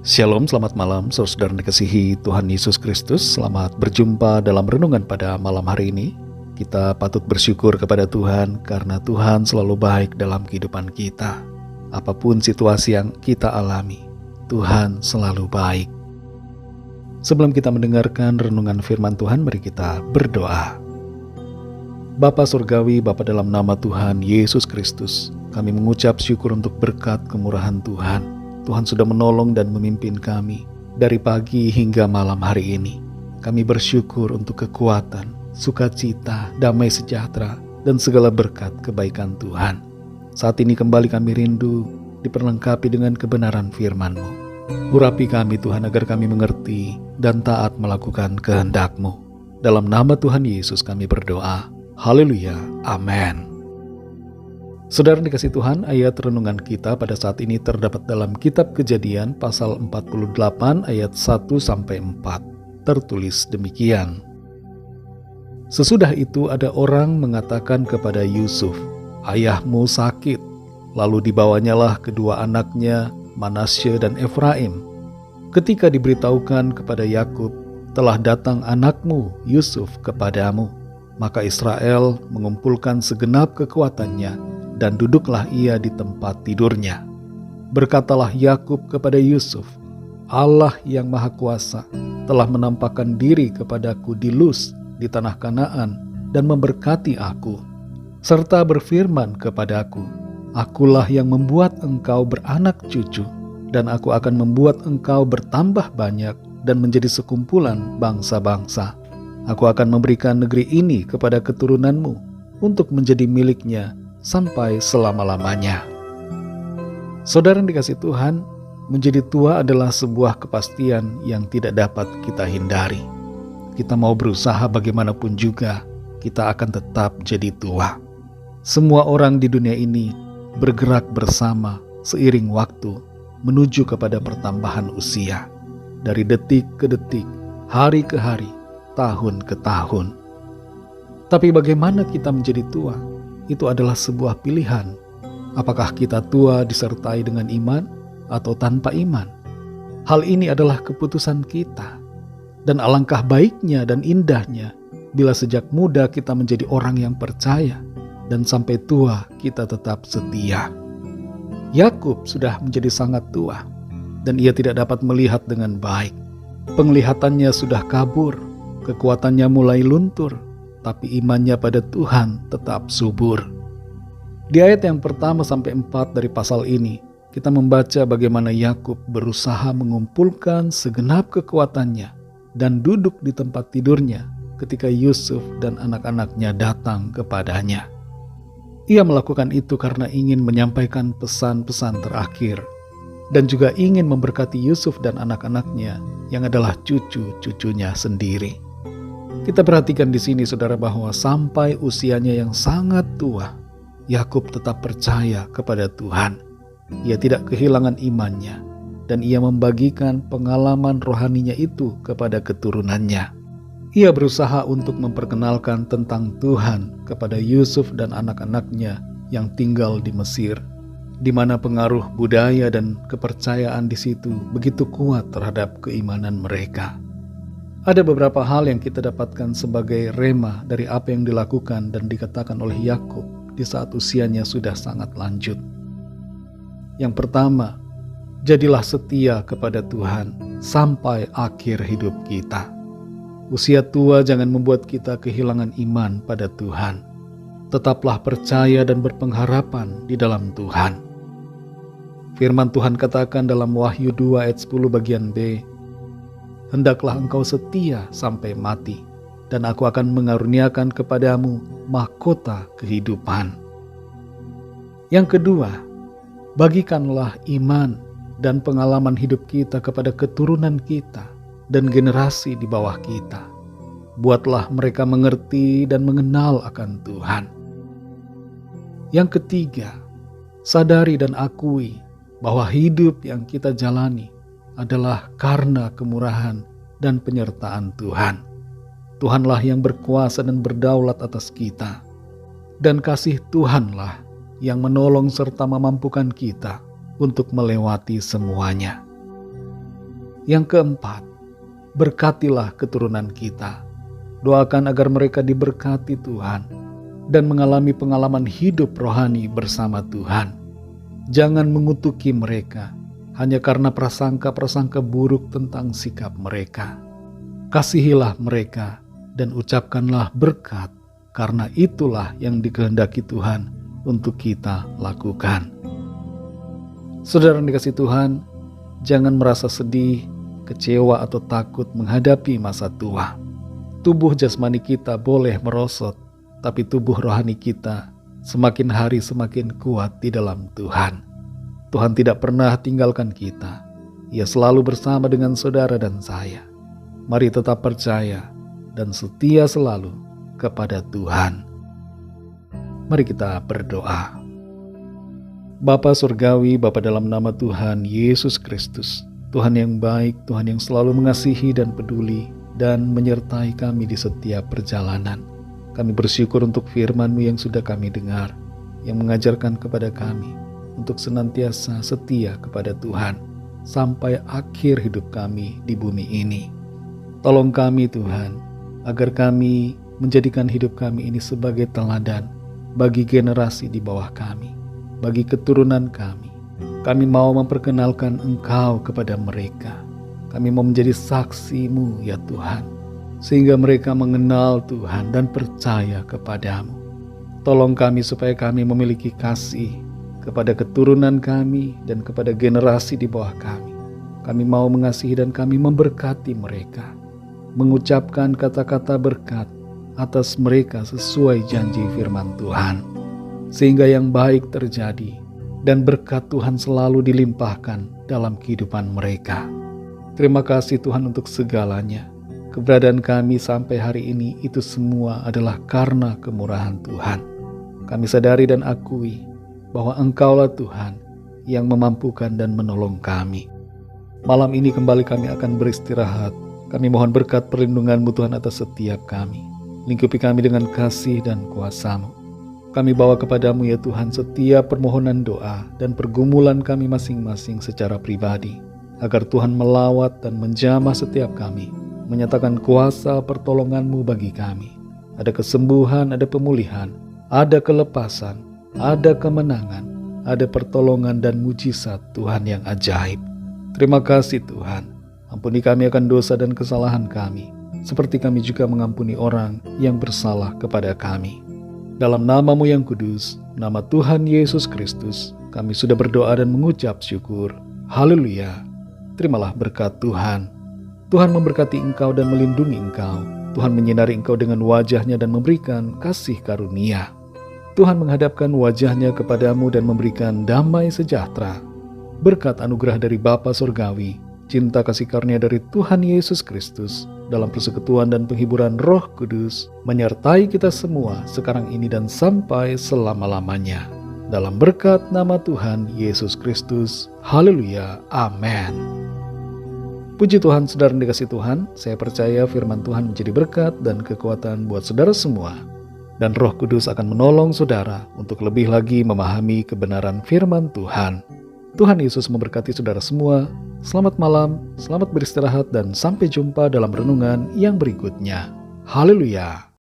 Shalom, selamat malam saudara yang dikasihi Tuhan Yesus Kristus. Selamat berjumpa dalam renungan pada malam hari ini. Kita patut bersyukur kepada Tuhan karena Tuhan selalu baik dalam kehidupan kita. Apapun situasi yang kita alami, Tuhan selalu baik. Sebelum kita mendengarkan renungan firman Tuhan, mari kita berdoa. Bapa Surgawi, Bapa dalam nama Tuhan Yesus Kristus, kami mengucap syukur untuk berkat kemurahan Tuhan. Tuhan sudah menolong dan memimpin kami dari pagi hingga malam hari ini. Kami bersyukur untuk kekuatan, sukacita, damai sejahtera, dan segala berkat kebaikan Tuhan. Saat ini kembali kami rindu diperlengkapi dengan kebenaran firman-Mu. Urapi kami Tuhan agar kami mengerti dan taat melakukan kehendak-Mu. Dalam nama Tuhan Yesus kami berdoa. Haleluya. Amin. Saudara dikasih Tuhan, ayat renungan kita pada saat ini terdapat dalam kitab Kejadian pasal 48 ayat 1-4. Tertulis demikian. Sesudah itu ada orang mengatakan kepada Yusuf, "Ayahmu sakit." Lalu dibawanyalah kedua anaknya, Manasye dan Efraim. Ketika diberitahukan kepada Yakub, "Telah datang anakmu Yusuf kepadamu," maka Israel mengumpulkan segenap kekuatannya dan duduklah ia di tempat tidurnya. Berkatalah Yakub kepada Yusuf, "Allah yang Maha Kuasa telah menampakkan diri kepadaku di Luz di tanah Kanaan dan memberkati aku, serta berfirman kepadaku, Akulah yang membuat engkau beranak cucu, dan aku akan membuat engkau bertambah banyak dan menjadi sekumpulan bangsa-bangsa. Aku akan memberikan negeri ini kepada keturunanmu untuk menjadi miliknya sampai selama-lamanya." Saudara yang dikasih Tuhan, menjadi tua adalah sebuah kepastian yang tidak dapat kita hindari. Kita mau berusaha bagaimanapun juga, kita akan tetap jadi tua. Semua orang di dunia ini bergerak bersama seiring waktu menuju kepada pertambahan usia. Dari detik ke detik, hari ke hari, tahun ke tahun. Tapi bagaimana kita menjadi tua? Itu adalah sebuah pilihan. Apakah kita tua disertai dengan iman atau tanpa iman? Hal ini adalah keputusan kita. Dan alangkah baiknya dan indahnya bila sejak muda kita menjadi orang yang percaya dan sampai tua kita tetap setia. Yakub sudah menjadi sangat tua dan ia tidak dapat melihat dengan baik. Penglihatannya sudah kabur, kekuatannya mulai luntur, tapi imannya pada Tuhan tetap subur. Di ayat yang pertama sampai 4 dari pasal ini, kita membaca bagaimana Yakub berusaha mengumpulkan segenap kekuatannya dan duduk di tempat tidurnya ketika Yusuf dan anak-anaknya datang kepadanya. Ia melakukan itu karena ingin menyampaikan pesan-pesan terakhir dan juga ingin memberkati Yusuf dan anak-anaknya yang adalah cucu-cucunya sendiri. Kita perhatikan di sini saudara bahwa sampai usianya yang sangat tua, Yakub tetap percaya kepada Tuhan. Ia tidak kehilangan imannya dan ia membagikan pengalaman rohaninya itu kepada keturunannya. Ia berusaha untuk memperkenalkan tentang Tuhan kepada Yusuf dan anak-anaknya yang tinggal di Mesir, di mana pengaruh budaya dan kepercayaan di situ begitu kuat terhadap keimanan mereka. Ada beberapa hal yang kita dapatkan sebagai rema dari apa yang dilakukan dan dikatakan oleh Yakub di saat usianya sudah sangat lanjut. Yang pertama, jadilah setia kepada Tuhan sampai akhir hidup kita. Usia tua jangan membuat kita kehilangan iman pada Tuhan. Tetaplah percaya dan berpengharapan di dalam Tuhan. Firman Tuhan katakan dalam Wahyu 2 ayat 10 bagian B, "Hendaklah engkau setia sampai mati, dan aku akan mengaruniakan kepadamu mahkota kehidupan." Yang kedua, bagikanlah iman dan pengalaman hidup kita kepada keturunan kita dan generasi di bawah kita. Buatlah mereka mengerti dan mengenal akan Tuhan. Yang ketiga, sadari dan akui bahwa hidup yang kita jalani adalah karena kemurahan dan penyertaan Tuhan. Tuhanlah yang berkuasa dan berdaulat atas kita. Dan kasih Tuhanlah yang menolong serta memampukan kita untuk melewati semuanya. Yang keempat, berkatilah keturunan kita. Doakan agar mereka diberkati Tuhan dan mengalami pengalaman hidup rohani bersama Tuhan. Jangan mengutuki mereka hanya karena prasangka-prasangka buruk tentang sikap mereka. Kasihilah mereka dan ucapkanlah berkat, karena itulah yang dikehendaki Tuhan untuk kita lakukan. Saudara yang dikasihi Tuhan, jangan merasa sedih, kecewa atau takut menghadapi masa tua. Tubuh jasmani kita boleh merosot, tapi tubuh rohani kita semakin hari semakin kuat di dalam Tuhan. Tuhan tidak pernah tinggalkan kita. Ia selalu bersama dengan saudara dan saya. Mari tetap percaya dan setia selalu kepada Tuhan. Mari kita berdoa. Bapa Surgawi, Bapa dalam nama Tuhan Yesus Kristus, Tuhan yang baik, Tuhan yang selalu mengasihi dan peduli dan menyertai kami di setiap perjalanan. Kami bersyukur untuk firman-Mu yang sudah kami dengar, yang mengajarkan kepada kami untuk senantiasa setia kepada Tuhan sampai akhir hidup kami di bumi ini. Tolong kami Tuhan, agar kami menjadikan hidup kami ini sebagai teladan bagi generasi di bawah kami, bagi keturunan kami. Kami mau memperkenalkan Engkau kepada mereka. Kami mau menjadi saksi-Mu ya Tuhan, sehingga mereka mengenal Tuhan dan percaya kepadamu. Tolong kami supaya kami memiliki kasih kepada keturunan kami dan kepada generasi di bawah kami. Kami mau mengasihi dan kami memberkati mereka, mengucapkan kata-kata berkat atas mereka sesuai janji firman Tuhan, sehingga yang baik terjadi dan berkat Tuhan selalu dilimpahkan dalam kehidupan mereka. Terima kasih Tuhan untuk segalanya. Keberadaan kami sampai hari ini itu semua adalah karena kemurahan Tuhan. Kami sadari dan akui bahwa Engkaulah Tuhan yang memampukan dan menolong kami. Malam ini kembali kami akan beristirahat. Kami mohon berkat perlindungan-Mu Tuhan atas setiap kami. Lingkupi kami dengan kasih dan kuasa-Mu. Kami bawa kepadamu ya Tuhan setiap permohonan doa dan pergumulan kami masing-masing secara pribadi, agar Tuhan melawat dan menjamah setiap kami, menyatakan kuasa pertolongan-Mu bagi kami. Ada kesembuhan, ada pemulihan, ada kelepasan, ada kemenangan, ada pertolongan dan mujizat Tuhan yang ajaib. Terima kasih Tuhan. Ampuni kami akan dosa dan kesalahan kami, seperti kami juga mengampuni orang yang bersalah kepada kami. Dalam nama-Mu yang kudus, nama Tuhan Yesus Kristus, kami sudah berdoa dan mengucap syukur. Haleluya. Terimalah berkat Tuhan. Tuhan memberkati engkau dan melindungi engkau. Tuhan menyinari engkau dengan wajah-Nya dan memberikan kasih karunia. Tuhan menghadapkan wajah-Nya kepadamu dan memberikan damai sejahtera. Berkat anugerah dari Bapa Surgawi, cinta kasih karunia dari Tuhan Yesus Kristus, dalam persekutuan dan penghiburan Roh Kudus, menyertai kita semua sekarang ini dan sampai selama-lamanya. Dalam berkat nama Tuhan Yesus Kristus. Haleluya. Amin. Puji Tuhan, saudara yang dikasihi Tuhan, saya percaya firman Tuhan menjadi berkat dan kekuatan buat saudara semua. Dan Roh Kudus akan menolong saudara untuk lebih lagi memahami kebenaran firman Tuhan. Tuhan Yesus memberkati saudara semua. Selamat malam, selamat beristirahat, dan sampai jumpa dalam renungan yang berikutnya. Haleluya.